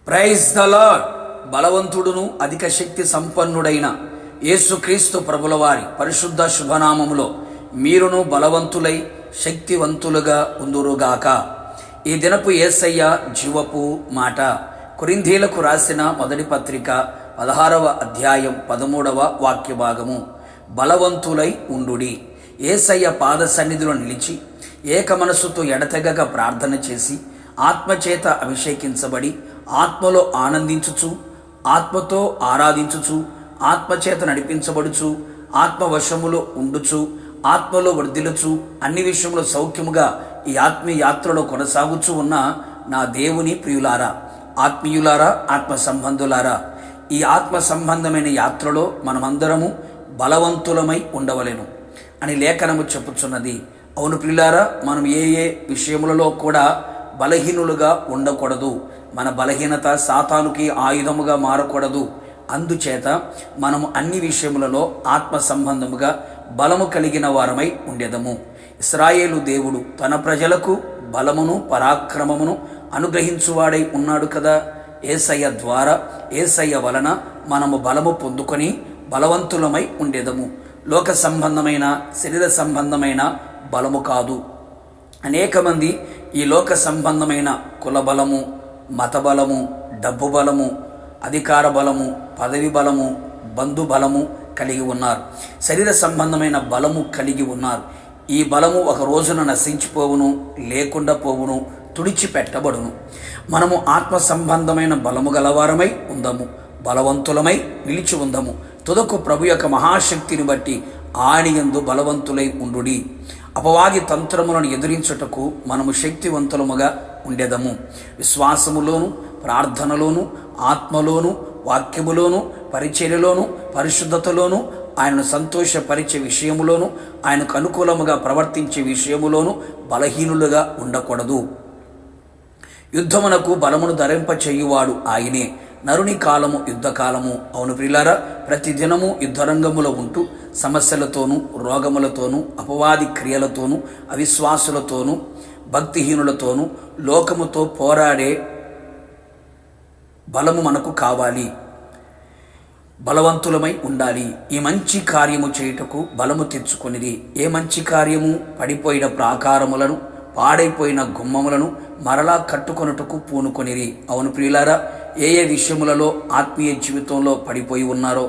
Praise the lord. బలవంతుడును అధిక శక్తి సంపన్నుడైన యేసుక్రీస్తు ప్రభుల వారి పరిశుద్ధ శుభనామములో మీరును బలవంతులై శక్తివంతులుగా ఉందురుగాక. ఈ దినపు యేసయ్య జీవపు మాట. కొరింథీలకు రాసిన మొదటి పత్రిక 16వ అధ్యాయం 13వ వాక్య భాగము. బలవంతులై ఉండుడి. యేసయ్య పాద సన్నిధిలో నిలిచి ఏక మనసుతో ఎడతెగక ప్రార్థన చేసి ఆత్మచేత అభిషేకించబడి ఆత్మలో ఆనందించుచు, ఆత్మతో ఆరాధించుచు, ఆత్మచేత నడిపించబడుచు, ఆత్మవశములో ఉండుచు, ఆత్మలో వర్ధిల్లుచు, అన్ని విషయములో సౌఖ్యముగా ఈ ఆత్మీయ యాత్రలో కొనసాగుచూ ఉన్న నా దేవుని ప్రియులారా, ఆత్మీయులారా, ఆత్మ సంబంధులారా, ఈ ఆత్మ సంబంధమైన యాత్రలో మనమందరము బలవంతులమై ఉండవలెను అని లేఖనము చెప్పుచున్నది. అవును ప్రియులారా, మనం ఏ విషయములలో కూడా బలహీనులుగా ఉండకూడదు. మన బలహీనత సాతానుకి ఆయుధముగా మారకూడదు. అందుచేత మనము అన్ని విషయములలో ఆత్మ సంబంధముగా బలము కలిగిన వారమై ఉండేదము. ఇశ్రాయేలు దేవుడు తన ప్రజలకు బలమును పరాక్రమమును అనుగ్రహించువాడై ఉన్నాడు కదా. యేసయ్య ద్వారా, యేసయ్య వలన మనము బలము పొందుకొని బలవంతులమై ఉండేదము. లోక సంబంధమైన, శరీర సంబంధమైన బలము కాదు. అనేక మంది ఈ లోక సంబంధమైన కుల బలము, మత బలము, డబ్బు బలము, అధికార బలము, పదవి బలము, బంధు బలము కలిగి ఉన్నారు. శరీర సంబంధమైన బలము కలిగి ఉన్నారు. ఈ బలము ఒక రోజున నశించిపోవును, లేకుండా పోవును, తుడిచిపెట్టబడును. మనము ఆత్మ సంబంధమైన బలము గలవారమై ఉందము, బలవంతులమై నిలిచి ఉందము. తుదకు ప్రభు యొక్క మహాశక్తిని బట్టి ఆయన యందు బలవంతులై ఉండుడి. అపవాది తంత్రములను ఎదిరించుటకు మనము శక్తివంతులముగా ఉండేదము. విశ్వాసములోను, ప్రార్థనలోను, ఆత్మలోను, వాక్యములోను, పరిచర్యలోను, పరిశుద్ధతలోను, ఆయనను సంతోషపరిచే విషయములోను, ఆయనకు అనుకూలముగా ప్రవర్తించే విషయములోను బలహీనులుగా ఉండకూడదు. యుద్ధమునకు బలమును ధరింపచేయువాడు ఆయనే. నరుని కాలము యుద్ధకాలము. అవును ప్రియులారా, ప్రతిదినము యుద్ధరంగములో ఉంటూ సమస్యలతోనూ, రోగములతోనూ, అపవాది క్రియలతోనూ, అవిశ్వాసులతోనూ, భక్తిహీనులతోనూ, లోకముతో పోరాడే బలము మనకు కావాలి. బలవంతులమై ఉండాలి. ఈ మంచి కార్యము చేయుటకు బలము తెచ్చుకొనిది. ఏ మంచి కార్యము? పడిపోయిన ప్రాకారములను, పాడైపోయిన గుమ్మములను మరలా కట్టుకొనుటకు పూనుకొనిరి. అవును ప్రియులారా, ఏ విషయములలో ఆత్మీయ జీవితంలో పడిపోయి ఉన్నారో,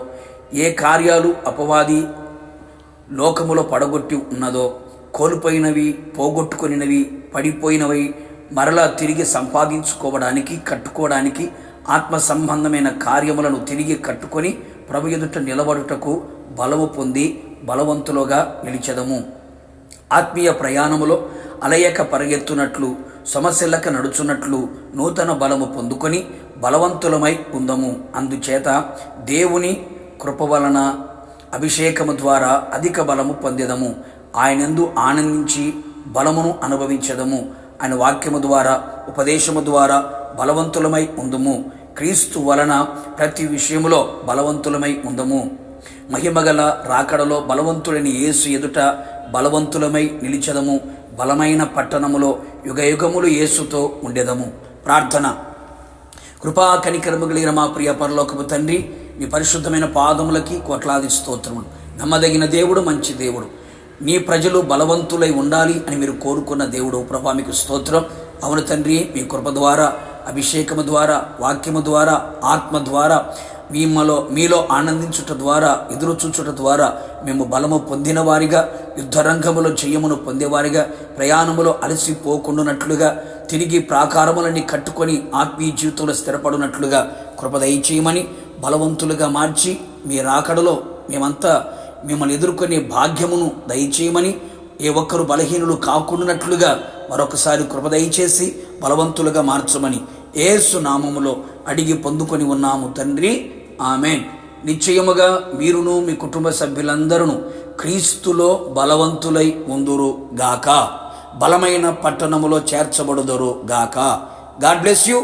ఏ కార్యాలు అపవాది లోకములో పడగొట్టి ఉన్నదో, కోల్పోయినవి, పోగొట్టుకొనినవి, పడిపోయినవి మరలా తిరిగి సంపాదించుకోవడానికి, కట్టుకోవడానికి, ఆత్మ సంబంధమైన కార్యములను తిరిగి కట్టుకొని ప్రభు ఎదుట నిలబడుటకు బలము పొంది బలవంతులుగా నిలిచెదము. ఆత్మీయ ప్రయాణములో అలయక పరిగెత్తునట్లు, సమస్యలక నడుచున్నట్లు నూతన బలము పొందుకొని బలవంతులమై ఉందము. అందుచేత దేవుని కృప వలన, అభిషేకము ద్వారా అధిక బలము పొందేదము. ఆయనందు ఆనందించి బలమును అనుభవించదము. ఆయన వాక్యము ద్వారా, ఉపదేశము ద్వారా బలవంతులమై ఉందము. క్రీస్తు వలన ప్రతి విషయములో బలవంతులమై ఉందము. మహిమగల రాకడలో బలవంతుడైన యేసు ఎదుట బలవంతులమై నిలిచెదము. బలమైన పట్టణములో యుగయుగములు యేసుతో ఉండేదము. ప్రార్థన. కృపా కనికరము కలిగిన మా ప్రియ పరలోకపు తండ్రి, నీ పరిశుద్ధమైన పాదములకి కోట్లాది స్తోత్రములు. నమ్మదగిన దేవుడు, మంచి దేవుడు, నీ ప్రజలు బలవంతులై ఉండాలి అని మీరు కోరుకున్న దేవుడు ప్రభా, మీకు స్తోత్రం. అవును తండ్రి, మీ కృప ద్వారా, అభిషేకము ద్వారా, వాక్యము ద్వారా, ఆత్మ ద్వారా, మీలో ఆనందించుట ద్వారా, ఎదురు చూచుట ద్వారా మేము బలము పొందిన వారిగా, యుద్ధరంగములో జయమును పొందేవారిగా, ప్రయాణములో అలసిపోకుండానట్లుగా, తిరిగి ప్రాకారములన్నీ కట్టుకొని ఆత్మీయ జీవితంలో స్థిరపడినట్లుగా కృప దయచేయమని, బలవంతులుగా మార్చి మీ రాకడలో మేమంతా మిమ్మల్ని ఎదుర్కొనే భాగ్యమును దయచేయమని, ఏ ఒక్కరు బలహీనులు కాకుండానట్లుగా మరొకసారి కృప దయచేసి బలవంతులుగా మార్చమని యేసు నామములో అడిగి పొందుకొని ఉన్నాము తండ్రి. ఆమేన్. నిశ్చయముగా మీరును మీ కుటుంబ సభ్యులందరూ క్రీస్తులో బలవంతులై ఉందురు గాక. బలమైన పట్టణములో చేర్చబడుదురు గాక. God bless you.